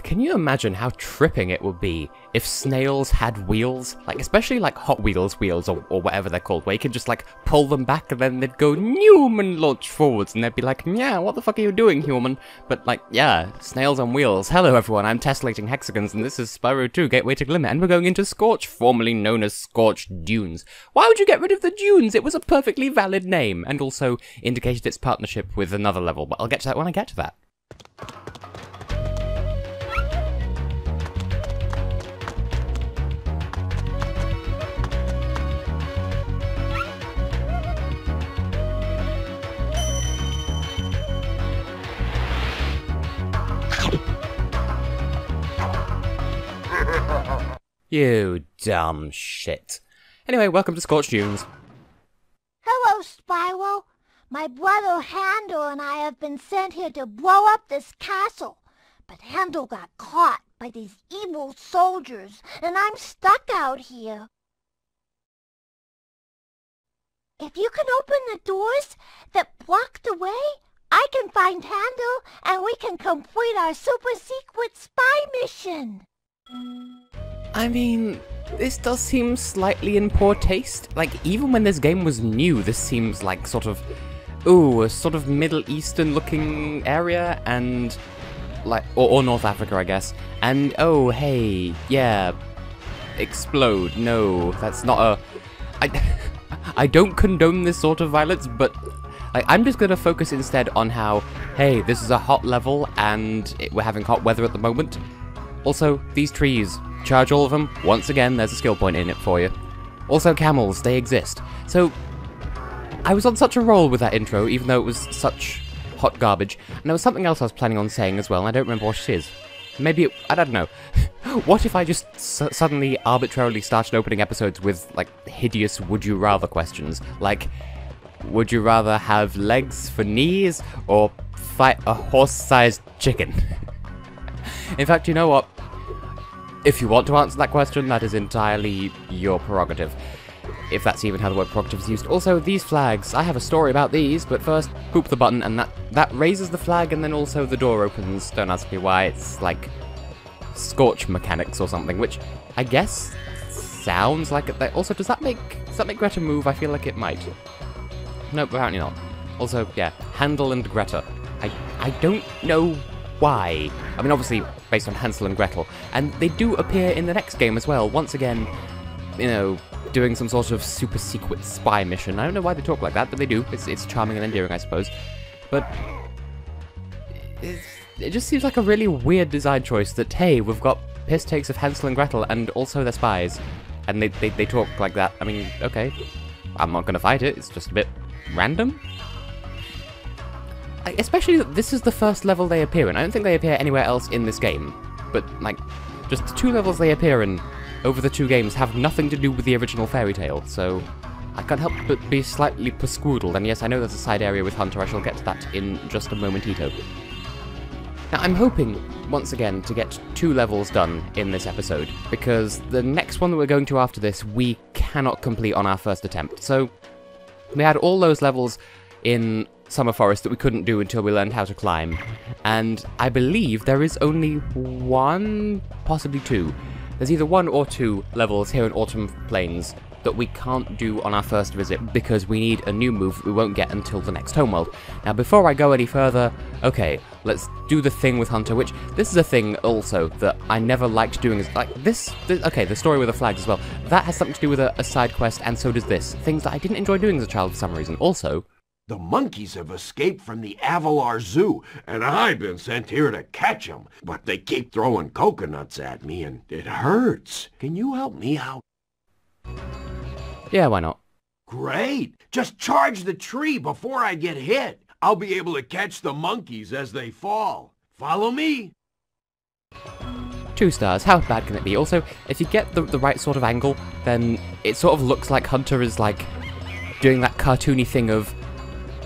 Can you imagine how tripping it would be if snails had wheels? Like, especially like Hot Wheels wheels or whatever they're called, where you could just like pull them back and then they'd go noom and launch forwards and they'd be like, yeah, what the fuck are you doing, human? But like, yeah, snails on wheels. Hello everyone, I'm Tessellating Hexagons and this is Spyro 2 Gateway to Glimmer and we're going into Scorch, formerly known as Scorch Dunes. Why would you get rid of the dunes? It was a perfectly valid name and also indicated its partnership with another level, but I'll get to that when I get to that. You dumb shit. Anyway, welcome to Scorch Dunes. Hello, Spyro. My brother Handel and I have been sent here to blow up this castle. But Handel got caught by these evil soldiers, and I'm stuck out here. If you can open the doors that block the way, I can find Handel, and we can complete our super-secret spy mission. I mean, this does seem slightly in poor taste. Like, even when this game was new, this seems like sort of, ooh, a sort of Middle Eastern looking area, and like, or North Africa, I guess. And, oh, hey, yeah, explode. No, that's not a, I don't condone this sort of violence, but like, I'm just gonna focus instead on how, hey, this is a hot level, and we're having hot weather at the moment. Also, these trees. Charge all of them. Once again, there's a skill point in it for you. Also, camels, they exist. So, I was on such a roll with that intro, even though it was such hot garbage. And there was something else I was planning on saying as well, and I don't remember what it is. Maybe it, I don't know. What if I just suddenly arbitrarily started opening episodes with, like, hideous would-you-rather questions? Like, would you rather have legs for knees, or fight a horse-sized chicken? In fact, you know what? If you want to answer that question, that is entirely your prerogative. If that's even how the word prerogative is used. Also, these flags, I have a story about these, but first, poop the button, and that raises the flag, and then also the door opens. Don't ask me why, it's like Scorch mechanics or something, which I guess sounds like it. Also, does that make Greta move? I feel like it might. Nope, apparently not. Also, yeah, Handel and Greta. I don't know why. I mean, obviously, based on Hansel and Gretel. And they do appear in the next game as well. Once again, you know, doing some sort of super secret spy mission. I don't know why they talk like that, but they do. It's charming and endearing, I suppose. But it just seems like a really weird design choice that, hey, we've got piss takes of Hansel and Gretel and also they're spies. And they talk like that. I mean, okay. I'm not going to fight it. It's just a bit random. Especially that this is the first level they appear in. I don't think they appear anywhere else in this game. But, like, just the two levels they appear in over the two games have nothing to do with the original fairy tale, so I can't help but be slightly persquoodled. And yes, I know there's a side area with Hunter. I shall get to that in just a momentito. Now, I'm hoping, once again, to get 2 levels done in this episode, because the next one that we're going to after this, we cannot complete on our first attempt. So, we had all those levels in Summer Forest that we couldn't do until we learned how to climb, and I believe there is only 1, possibly 2. There's either 1 or 2 levels here in Autumn Plains that we can't do on our first visit because we need a new move we won't get until the next homeworld. Now, before I go any further, okay, let's do the thing with Hunter, which this is a thing also that I never liked doing. Is like this okay, the story with the flags as well. That has something to do with a side quest, and so does this. Things that I didn't enjoy doing as a child for some reason. Also, the monkeys have escaped from the Avalar Zoo, and I've been sent here to catch them. But they keep throwing coconuts at me, and it hurts. Can you help me out? Yeah, why not? Great! Just charge the tree before I get hit. I'll be able to catch the monkeys as they fall. Follow me? 2 stars, how bad can it be? Also, if you get the right sort of angle, then it sort of looks like Hunter is, like, doing that cartoony thing of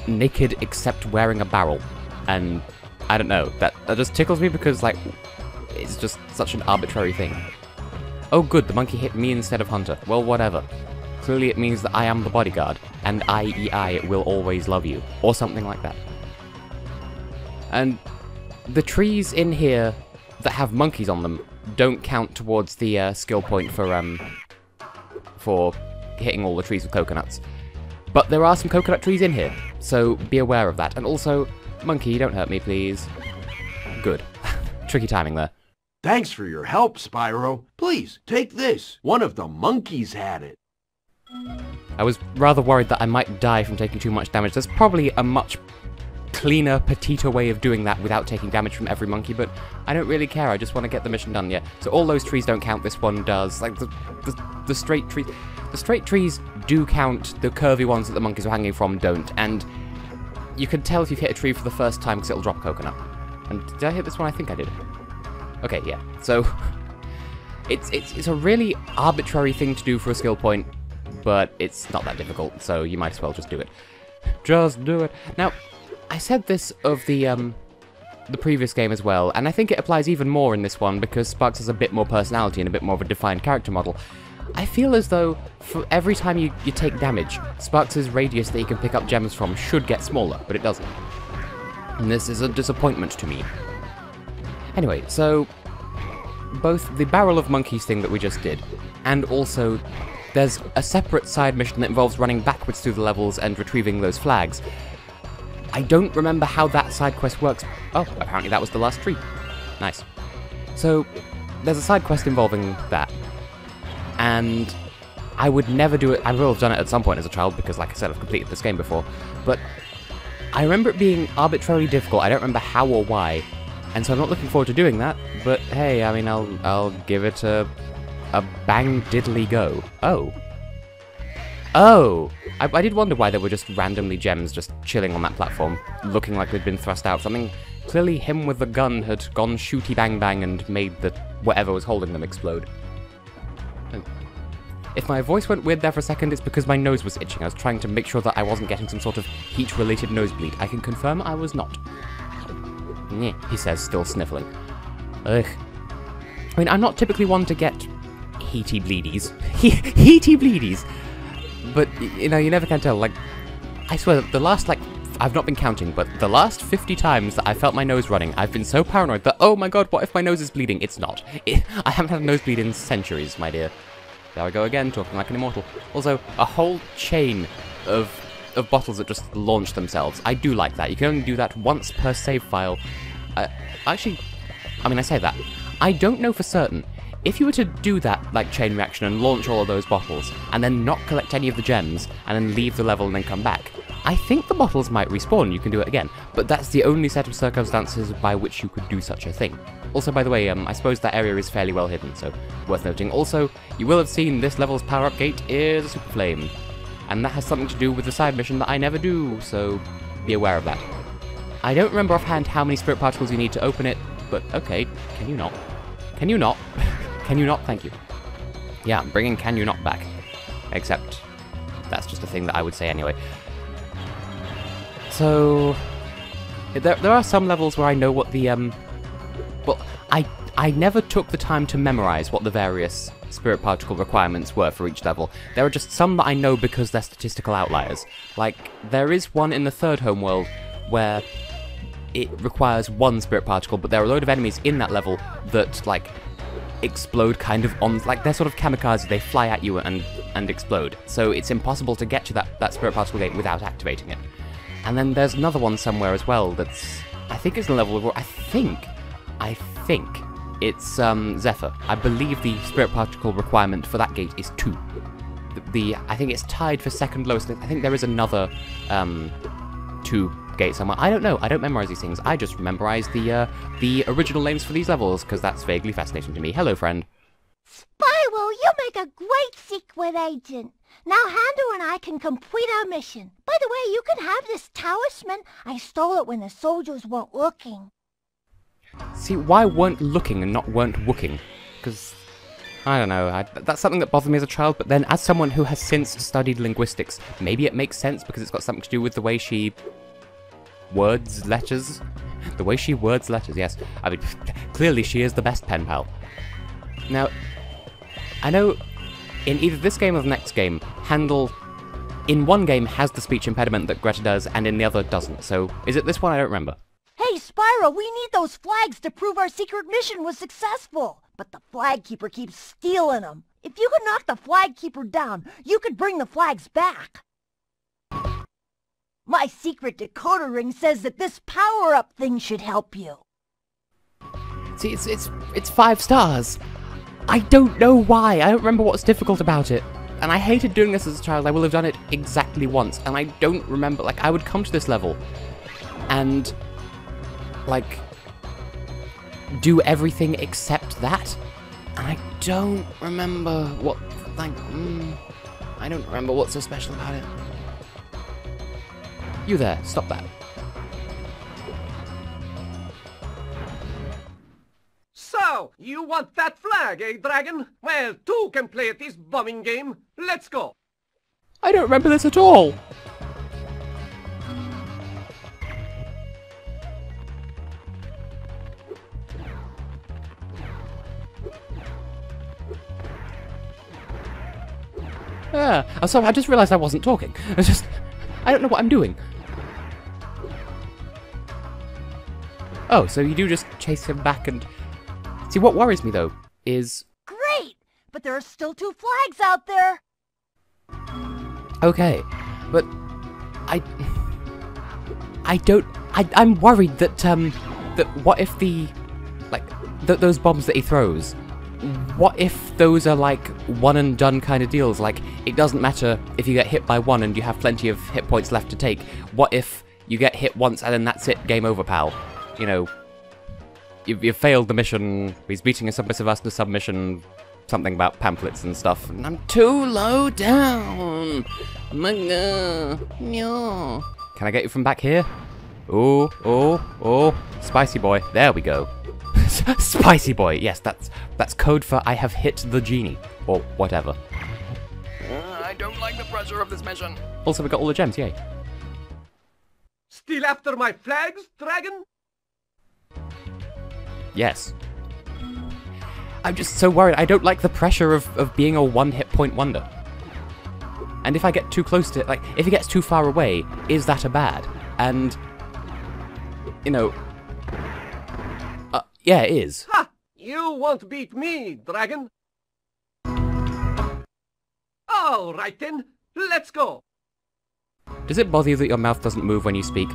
naked except wearing a barrel, and I don't know, that just tickles me because, like, it's just such an arbitrary thing. Oh good, the monkey hit me instead of Hunter. Well, whatever. Clearly it means that I am the bodyguard, and I will always love you, or something like that. And the trees in here that have monkeys on them don't count towards the skill point for hitting all the trees with coconuts. But there are some coconut trees in here, so be aware of that. And also, monkey, don't hurt me, please. Good. Tricky timing there. Thanks for your help, Spyro. Please, take this. One of the monkeys had it. I was rather worried that I might die from taking too much damage. There's probably a much cleaner, petiter way of doing that without taking damage from every monkey, but I don't really care. I just want to get the mission done, yeah. So all those trees don't count, this one does. Like, the straight trees... The straight trees do count, the curvy ones that the monkeys are hanging from don't, and you can tell if you've hit a tree for the first time because it'll drop a coconut. And did I hit this one? I think I did. Okay, yeah. So, it's a really arbitrary thing to do for a skill point, but it's not that difficult, so you might as well just do it. Just do it. Now, I said this of the previous game as well, and I think it applies even more in this one because Sparks has a bit more personality and a bit more of a defined character model. I feel as though for every time you take damage, Sparks' radius that he can pick up gems from should get smaller, but it doesn't. And this is a disappointment to me. Anyway, so both the Barrel of Monkeys thing that we just did, and also there's a separate side mission that involves running backwards through the levels and retrieving those flags. I don't remember how that side quest works. Oh, apparently that was the last tree. Nice. So, there's a side quest involving that. And I would never do it. I will have done it at some point as a child because, like I said, I've completed this game before. But I remember it being arbitrarily difficult. I don't remember how or why. And so I'm not looking forward to doing that. But hey, I mean, I'll give it a bang diddly go. Oh. Oh! I did wonder why there were just randomly gems just chilling on that platform, looking like they'd been thrust out. Something clearly him with the gun had gone shooty bang bang and made the whatever was holding them explode. If my voice went weird there for a second, it's because my nose was itching. I was trying to make sure that I wasn't getting some sort of heat-related nosebleed. I can confirm I was not. Nyeh, he says, still sniffling. Ugh. I mean, I'm not typically one to get heaty bleedies. Heaty bleedies! But, you know, you never can tell. Like, I swear, the last, like, I've not been counting, but the last 50 times that I felt my nose running, I've been so paranoid that, oh my god, what if my nose is bleeding? It's not. I haven't had a nosebleed in centuries, my dear. There I go again, talking like an immortal. Also, a whole chain of bottles that just launch themselves. I do like that. You can only do that once per save file. Actually, I mean, I say that. I don't know for certain. If you were to do that, like, chain reaction and launch all of those bottles, and then not collect any of the gems, and then leave the level and then come back, I think the bottles might respawn, you can do it again. But that's the only set of circumstances by which you could do such a thing. Also, by the way, I suppose that area is fairly well hidden, so worth noting. Also, you will have seen this level's power-up gate is a super flame. And that has something to do with the side mission that I never do, so be aware of that. I don't remember offhand how many spirit particles you need to open it, but okay, can you not? Can you not? Can you not? Thank you. Yeah, I'm bringing can you not back. Except, that's just a thing that I would say anyway. So, there are some levels where I know what the, well, I never took the time to memorize what the various spirit particle requirements were for each level. There are just some that I know because they're statistical outliers. Like, there is one in the third homeworld where it requires one spirit particle, but there are a load of enemies in that level that, like, explode kind of on, like, they're sort of kamikaze, they fly at you and explode. So it's impossible to get to that spirit particle gate without activating it. And then there's another one somewhere as well that's, I think it's a level where, I think it's Zephyr. I believe the spirit particle requirement for that gate is 2. I think it's tied for second lowest. I think there is another 2 gate somewhere. I don't know. I don't memorize these things. I just memorize the original names for these levels because that's vaguely fascinating to me. Hello, friend. Spyro, you make a great secret agent. Now Handle and I can complete our mission. By the way, you can have this talisman. I stole it when the soldiers weren't looking. See, why weren't looking and not weren't wooking? Because, I don't know, that's something that bothered me as a child, but then as someone who has since studied linguistics, maybe it makes sense because it's got something to do with the way she words letters. The way she words letters, yes. I mean, clearly she is the best pen pal. Now, I know in either this game or the next game, Handel, in one game, has the speech impediment that Greta does, and in the other doesn't. So, is it this one? I don't remember. Hey, Spyro, we need those flags to prove our secret mission was successful. But the flag keeper keeps stealing them. If you could knock the flag keeper down, you could bring the flags back. My secret decoder ring says that this power-up thing should help you. See, it's 5 stars. I don't know why. I don't remember what's difficult about it. And I hated doing this as a child. I will have done it exactly once. And I don't remember, like, I would come to this level and, like, do everything except that. And I don't remember what, like, I don't remember what's so special about it. You there, stop that. So, you want that flag, eh, Dragon? Well, two can play at this bombing game. Let's go. I don't remember this at all. Oh, sorry, I just realised I wasn't talking. I don't know what I'm doing. Oh, so you do just chase him back and... See, what worries me, though, is... Great! But there are still 2 flags out there. Okay, but... I'm worried that, that what if the... Like, those bombs that he throws... What if those are, like, one-and-done kind of deals? Like, it doesn't matter if you get hit by one and you have plenty of hit points left to take. What if you get hit once and then that's it, game over, pal? You know, you've failed the mission, he's beating a submissive us to submission, something about pamphlets and stuff, and I'm too low down! Can I get you from back here? Oh, spicy boy, there we go. Spicy boy, yes, that's code for I have hit the genie, or whatever. I don't like the pressure of this mission. Also, we got all the gems, yay. Still after my flags, Dragon? Yes. I'm just so worried. I don't like the pressure of being a one-hit point wonder. And if I get too close to it, like, if he gets too far away, is that a bad? And, you know... yeah, it is. Ha! You won't beat me, Dragon. All right then, let's go. Does it bother you that your mouth doesn't move when you speak?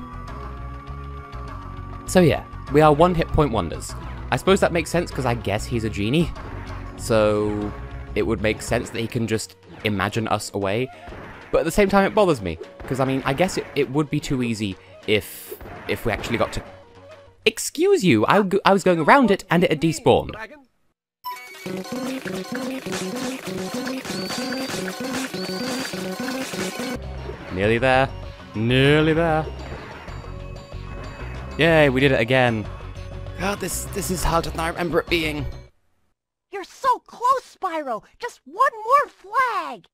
So yeah, we are one-hit point wonders. I suppose that makes sense because I guess he's a genie. So it would make sense that he can just imagine us away. But at the same time it bothers me. Because I mean, I guess it would be too easy if we actually got to... Excuse you, I was going around it and it had despawned. Dragon? Nearly there. Nearly there. Yay, we did it again. God, this is harder than I remember it being. You're so close, Spyro. Just one more flag.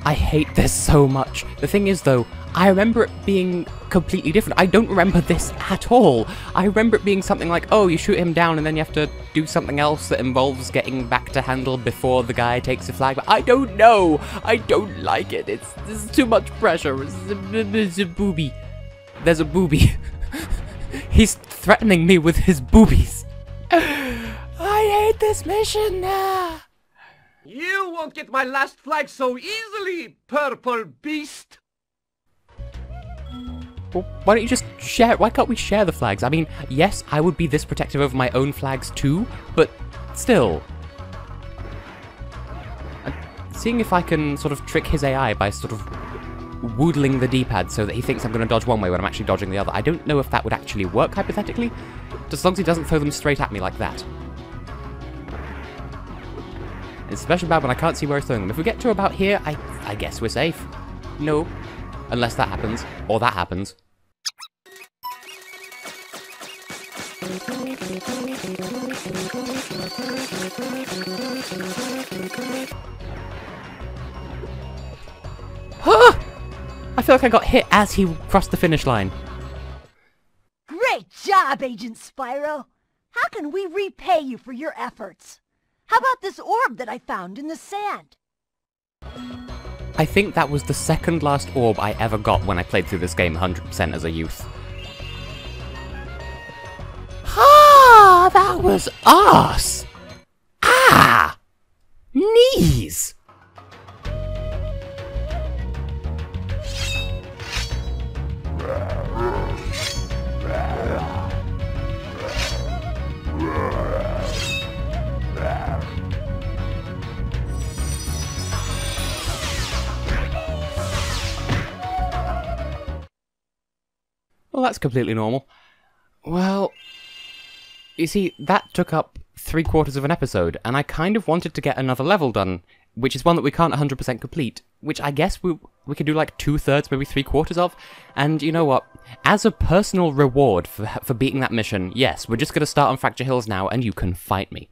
I hate this so much. The thing is, though, I remember it being completely different. I don't remember this at all. I remember it being something like, oh, you shoot him down and then you have to do something else that involves getting back to handle before the guy takes the flag. But I don't know. I don't like it. This is too much pressure. There's a booby. There's a booby. He's threatening me with his boobies. I hate this mission now. You won't get my last flag so easily, purple beast! Well, why don't you just share... Why can't we share the flags? I mean, yes, I would be this protective over my own flags too, but still. I'm seeing if I can sort of trick his AI by sort of woodling the D-pad so that he thinks I'm going to dodge one way when I'm actually dodging the other. I don't know if that would actually work, hypothetically, just as long as he doesn't throw them straight at me like that. It's especially bad when I can't see where he's throwing them. If we get to about here, I guess we're safe. No. Unless that happens. Or that happens. Ah! I feel like I got hit as he crossed the finish line. Great job, Agent Spyro. How can we repay you for your efforts? How about this orb that I found in the sand? I think that was the second last orb I ever got when I played through this game 100% as a youth. Oh, that was arse! Ah! Knees! Well, that's completely normal. Well, you see, that took up 3/4 of an episode, and I kind of wanted to get another level done, which is one that we can't 100% complete, which I guess we could do like 2/3, maybe 3/4 of. And you know what? As a personal reward for beating that mission, yes, we're just going to start on Fracture Hills now, and you can fight me.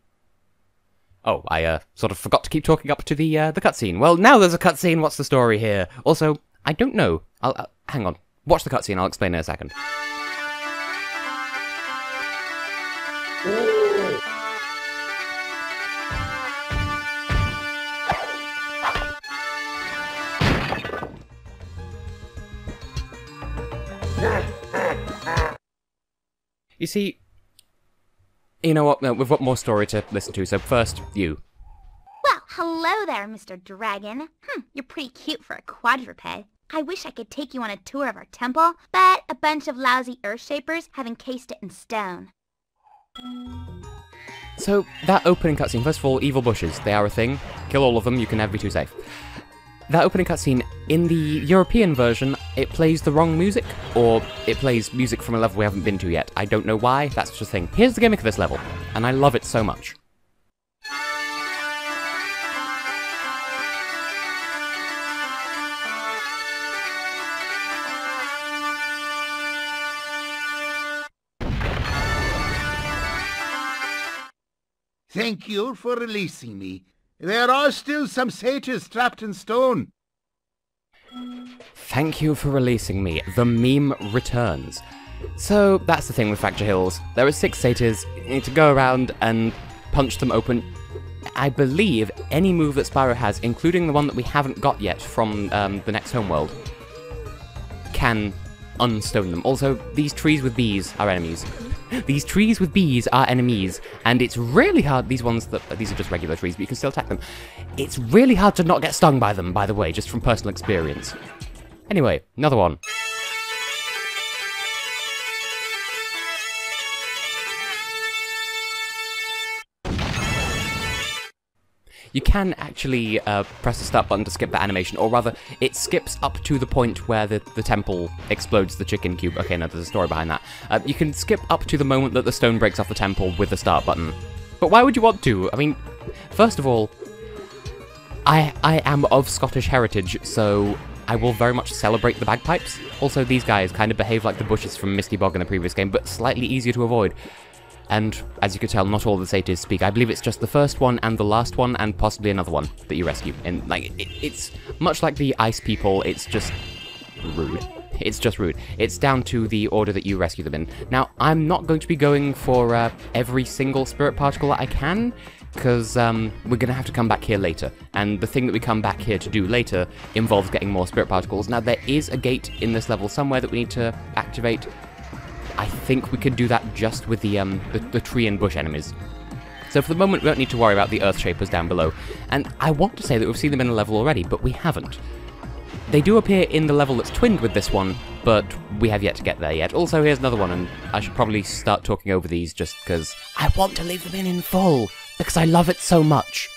Oh, I sort of forgot to keep talking up to the cutscene. Well, now there's a cutscene. What's the story here? Also, I don't know. I'll hang on. Watch the cutscene. I'll explain in a second. You see, you know what? No, we've got more story to listen to, so first, you. Well, hello there, Mr. Dragon. You're pretty cute for a quadruped. I wish I could take you on a tour of our temple, but a bunch of lousy Earthshapers have encased it in stone. So, that opening cutscene, first of all, evil bushes, they are a thing. Kill all of them, you can never be too safe. That opening cutscene, in the European version, it plays the wrong music, or it plays music from a level we haven't been to yet. I don't know why, that's just a thing. Here's the gimmick of this level, and I love it so much. Thank you for releasing me. There are still some satyrs trapped in stone. Thank you for releasing me. The meme returns. So, that's the thing with Fracture Hills. There are 6 satyrs, you need to go around and punch them open. I believe any move that Spyro has, including the one that we haven't got yet from the next homeworld, can unstone them. Also, these trees with bees are enemies. These trees with bees are enemies, and it's really hard. These are just regular trees, but you can still attack them. It's really hard to not get stung by them, by the way, just from personal experience. Anyway, another one. You can actually press the start button to skip that animation, or rather, it skips up to the point where the temple explodes the chicken cube. Okay, no, there's a story behind that. You can skip up to the moment that the stone breaks off the temple with the start button. But why would you want to? I mean, first of all, I am of Scottish heritage, so I will very much celebrate the bagpipes. Also, these guys kind of behave like the bushes from Misty Bog in the previous game, but slightly easier to avoid. And, as you can tell, not all the satyrs speak. I believe it's just the first one and the last one, and possibly another one that you rescue. And, like, it's much like the ice people, it's just rude. It's just rude. It's down to the order that you rescue them in. Now, I'm not going to be going for every single spirit particle that I can, because we're going to have to come back here later. And the thing that we come back here to do later involves getting more spirit particles. Now, there is a gate in this level somewhere that we need to activate. I think we could do that just with the tree and bush enemies. So for the moment, we don't need to worry about the Earthshapers down below. And I want to say that we've seen them in a level already, but we haven't. They do appear in the level that's twinned with this one, but we have yet to get there yet. Also, here's another one, and I should probably start talking over these just because I want to leave them in full, because I love it so much.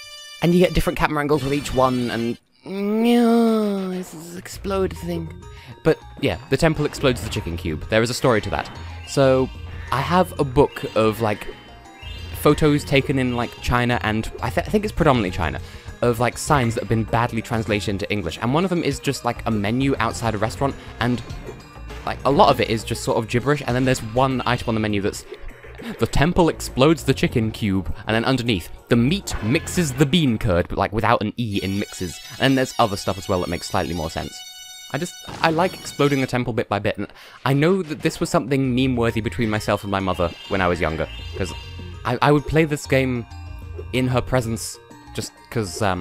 And you get different camera angles with each one, and this is explode thing. But yeah, the temple explodes the chicken cube. There is a story to that. So I have a book of like photos taken in like China, and I think it's predominantly China, of like signs that have been badly translated into English. And one of them is just like a menu outside a restaurant, and like a lot of it is just sort of gibberish. And then there's one item on the menu that's the temple explodes the chicken cube, and then underneath, the meat mixes the bean curd, but like without an E in mixes. And then there's other stuff as well that makes slightly more sense. I like exploding the temple bit by bit, and I know that this was something meme-worthy between myself and my mother when I was younger, because I would play this game in her presence just because, I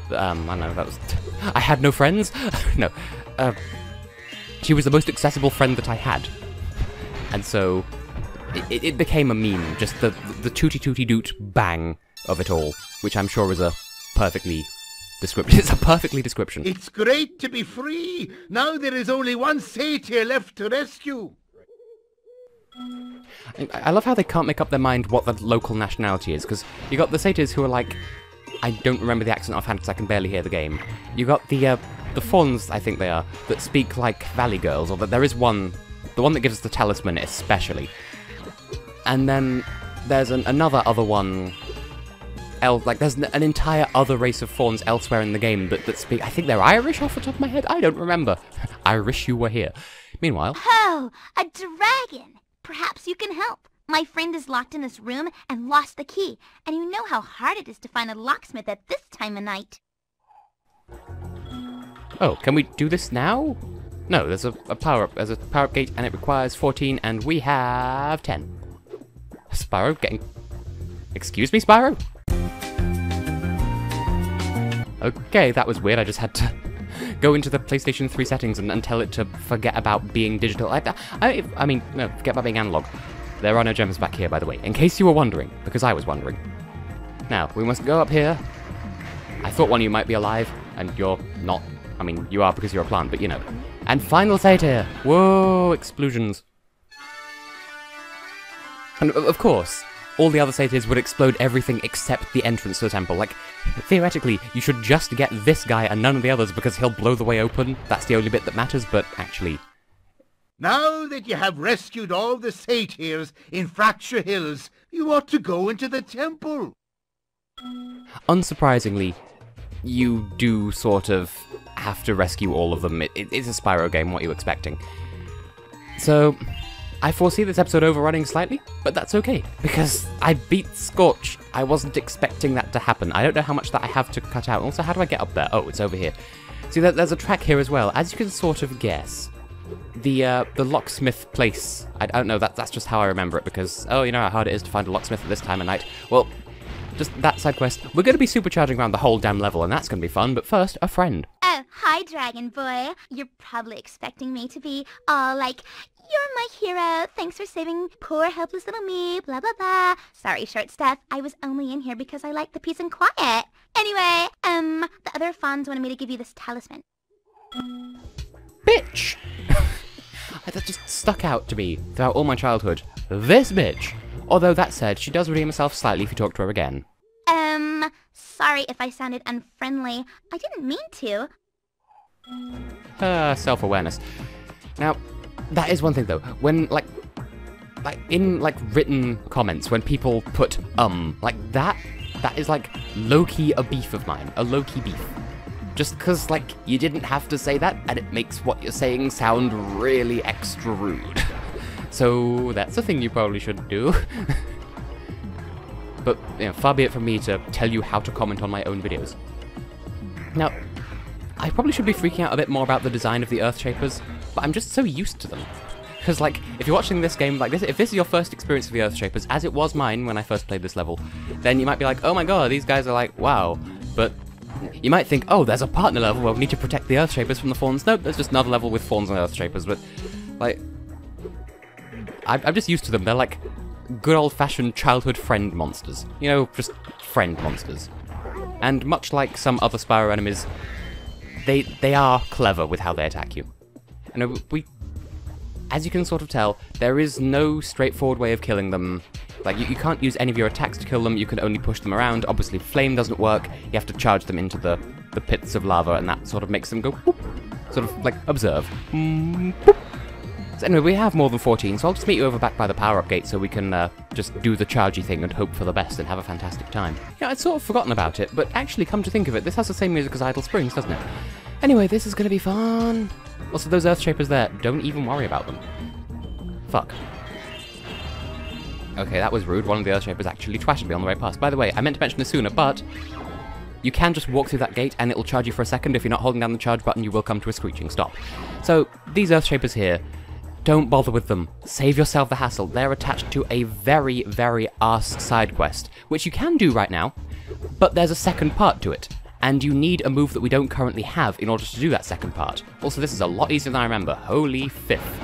don't know, that was... I had no friends? No. She was the most accessible friend that I had. And so, it became a meme, just the tooty tooty doot bang of it all, which I'm sure is a perfectly description. It's a perfectly description. It's great to be free. Now there is only one satyr left to rescue. I love how they can't make up their mind what the local nationality is, because you got the satyrs who are like, I don't remember the accent offhand because I can barely hear the game. You got the fawns, I think they are, that speak like valley girls, or that there is one, the one that gives us the talisman especially. And then there's another one, like there's an entire other race of fawns elsewhere in the game that speak, I think they're Irish off the top of my head, I don't remember. I wish you were here. Meanwhile... Oh, a dragon! Perhaps you can help. My friend is locked in this room and lost the key, and you know how hard it is to find a locksmith at this time of night. Oh, can we do this now? No, there's a power-up. There's a power-up gate, and it requires 14, and we have 10. Spyro getting... Excuse me, Spyro? Okay, that was weird. I just had to go into the PlayStation 3 settings and tell it to forget about being digital. I mean, no, forget about being analog. There are no gems back here, by the way, in case you were wondering, because I was wondering. Now, we must go up here. I thought one of you might be alive, and you're not. I mean, you are because you're a plant, but you know. And final satyr! Whoa, explosions. And of course, all the other satyrs would explode everything except the entrance to the temple. Like, theoretically, you should just get this guy and none of the others because he'll blow the way open. That's the only bit that matters, but actually... Now that you have rescued all the satyrs in Fracture Hills, you ought to go into the temple. Unsurprisingly, you do sort of have to rescue all of them. It's a Spyro game, what are you expecting? So, I foresee this episode overrunning slightly, but that's okay, because I beat Scorch. I wasn't expecting that to happen. I don't know how much that I have to cut out. Also, how do I get up there? Oh, it's over here. See, there's a track here as well. As you can sort of guess, the locksmith place, I don't know, that's just how I remember it, because, oh, you know how hard it is to find a locksmith at this time of night. Well, just that side quest. We're going to be supercharging around the whole damn level, and that's going to be fun, but first, a friend. Oh, hi, Dragon Boy. You're probably expecting me to be all like, you're my hero, thanks for saving poor helpless little me, blah blah blah. Sorry, short stuff, I was only in here because I like the peace and quiet. Anyway, the other fawns wanted me to give you this talisman. Bitch! That just stuck out to me throughout all my childhood. This bitch! Although that said, she does redeem herself slightly if you talk to her again. Sorry if I sounded unfriendly. I didn't mean to. Self-awareness. Now, that is one thing though. When, in written comments, when people put, like that is like low-key a beef of mine. A low-key beef. Just because, like, you didn't have to say that, and it makes what you're saying sound really extra rude. So, that's a thing you probably shouldn't do. But, you know, far be it from me to tell you how to comment on my own videos. Now, I probably should be freaking out a bit more about the design of the Earth Shapers, but I'm just so used to them. Because, like, if you're watching this game like this, if this is your first experience of the Earth Shapers, as it was mine when I first played this level, then you might be like, oh my god, these guys are like, wow. But you might think, oh, there's a partner level where we need to protect the Earth Shapers from the fawns. Nope, there's just another level with fawns and Earth Shapers, but, like, I'm just used to them. They're like good old-fashioned childhood friend monsters. You know, just friend monsters. And much like some other Spyro enemies, they are clever with how they attack you. And as you can sort of tell, there is no straightforward way of killing them. Like, you can't use any of your attacks to kill them, you can only push them around. Obviously, flame doesn't work, you have to charge them into the pits of lava, and that sort of makes them go whoop. Sort of, like, observe. Whoop. So anyway, we have more than 14, so I'll just meet you over back by the power-up gate so we can just do the chargy thing and hope for the best and have a fantastic time. Yeah, I'd sort of forgotten about it, but actually, come to think of it, this has the same music as Idle Springs, doesn't it? Anyway, this is gonna be fun. Also, those Earth Shapers there, don't even worry about them. Fuck. Okay, that was rude. One of the Earth Shapers actually twashed me on the way past. By the way, I meant to mention this sooner, but you can just walk through that gate and it'll charge you for a second. If you're not holding down the charge button, you will come to a screeching stop. So, these Earth Shapers here, don't bother with them. Save yourself the hassle. They're attached to a very, very arse side quest, which you can do right now, but there's a second part to it, and you need a move that we don't currently have in order to do that second part. Also, this is a lot easier than I remember. Holy fifth.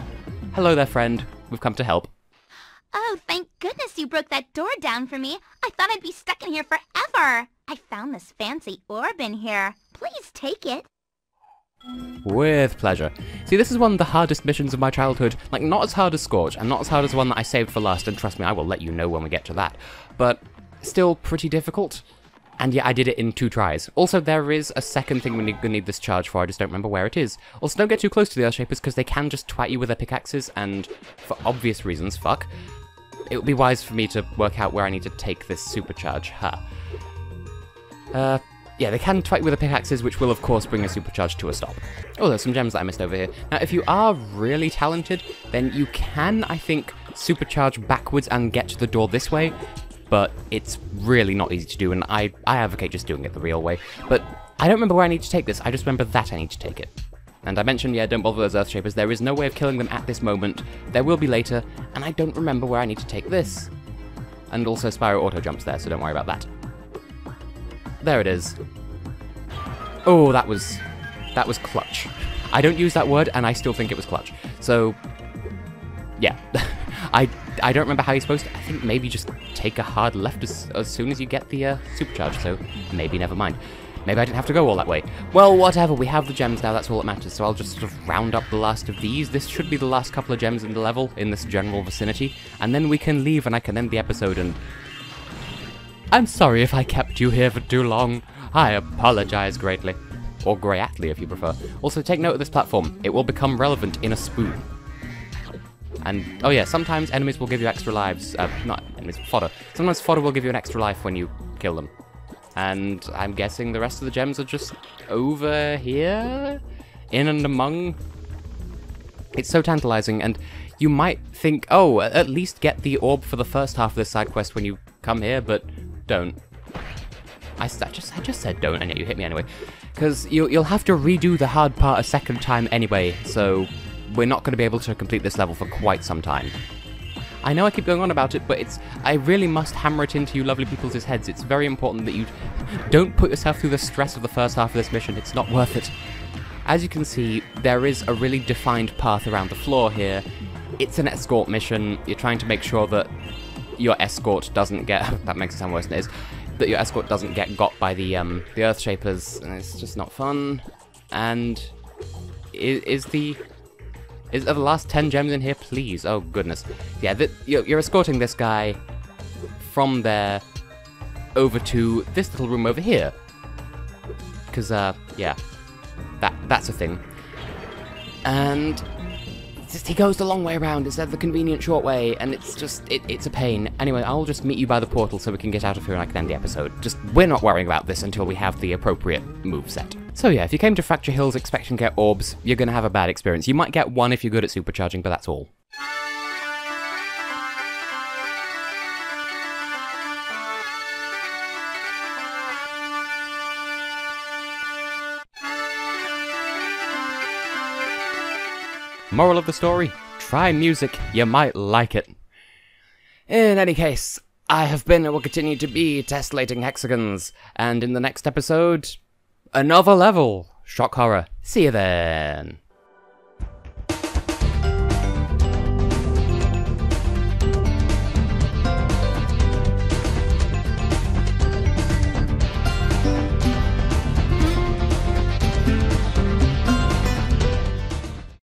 Hello there, friend. We've come to help. Oh, thank goodness you broke that door down for me. I thought I'd be stuck in here forever. I found this fancy orb in here. Please take it. With pleasure. See, this is one of the hardest missions of my childhood. Like, not as hard as Scorch, and not as hard as the one that I saved for last, and trust me, I will let you know when we get to that. But still pretty difficult. And yeah, I did it in 2 tries. Also, there is a second thing we're gonna need this charge for, I just don't remember where it is. Also, don't get too close to the Earthshapers, because they can just twat you with their pickaxes, and for obvious reasons, fuck. It would be wise for me to work out where I need to take this supercharge, yeah, they can twat you with the pickaxes, which will of course bring a supercharge to a stop. Oh, there's some gems that I missed over here. Now, if you are really talented, then you can, I think, supercharge backwards and get to the door this way, but it's really not easy to do, and I advocate just doing it the real way. But I don't remember where I need to take this, I just remember that I need to take it. And I mentioned, yeah, don't bother with those Earthshapers, there is no way of killing them at this moment, there will be later, and I don't remember where I need to take this. And also Spyro auto-jumps there, so don't worry about that. There it is. Oh, that was clutch. I don't use that word, and I still think it was clutch. So, yeah. I don't remember how you're supposed to... I think maybe just take a hard left as soon as you get the supercharge, so maybe never mind. Maybe I didn't have to go all that way. Well, whatever, we have the gems now, that's all that matters, so I'll just sort of round up the last of these. This should be the last couple of gems in the level, in this general vicinity, and then we can leave and I can end the episode and... I'm sorry if I kept you here for too long. I apologize greatly. Or greatly, if you prefer. Also, take note of this platform. It will become relevant in a spoon. And, oh yeah, sometimes enemies will give you extra lives. Not enemies, fodder. Sometimes fodder will give you an extra life when you kill them. And I'm guessing the rest of the gems are just over here? In and among? It's so tantalizing, and you might think, oh, at least get the orb for the first half of this side quest when you come here, but don't. I just said don't, and yet you hit me anyway. Because you'll have to redo the hard part a second time anyway, so we're not going to be able to complete this level for quite some time. I know I keep going on about it, but I really must hammer it into you lovely people's heads. It's very important that you don't put yourself through the stress of the first half of this mission. It's not worth it. As you can see, there is a really defined path around the floor here. It's an escort mission. You're trying to make sure that your escort doesn't get... that makes it sound worse than it is. That your escort doesn't get got by the Earthshapers, and it's just not fun. And are the last 10 gems in here, please? Oh, goodness. Yeah, you're escorting this guy from there over to this little room over here. Because, yeah, that's a thing. And he goes the long way around instead of the convenient short way, and it's just, it's a pain. Anyway, I'll just meet you by the portal so we can get out of here and I can end the episode. Just, we're not worrying about this until we have the appropriate moveset. So yeah, if you came to Fracture Hills expecting to get orbs, you're gonna have a bad experience. You might get one if you're good at supercharging, but that's all. Moral of the story, try music, you might like it. In any case, I have been and will continue to be Tessellating Hexagons, and in the next episode, another level. Shock horror. See you then.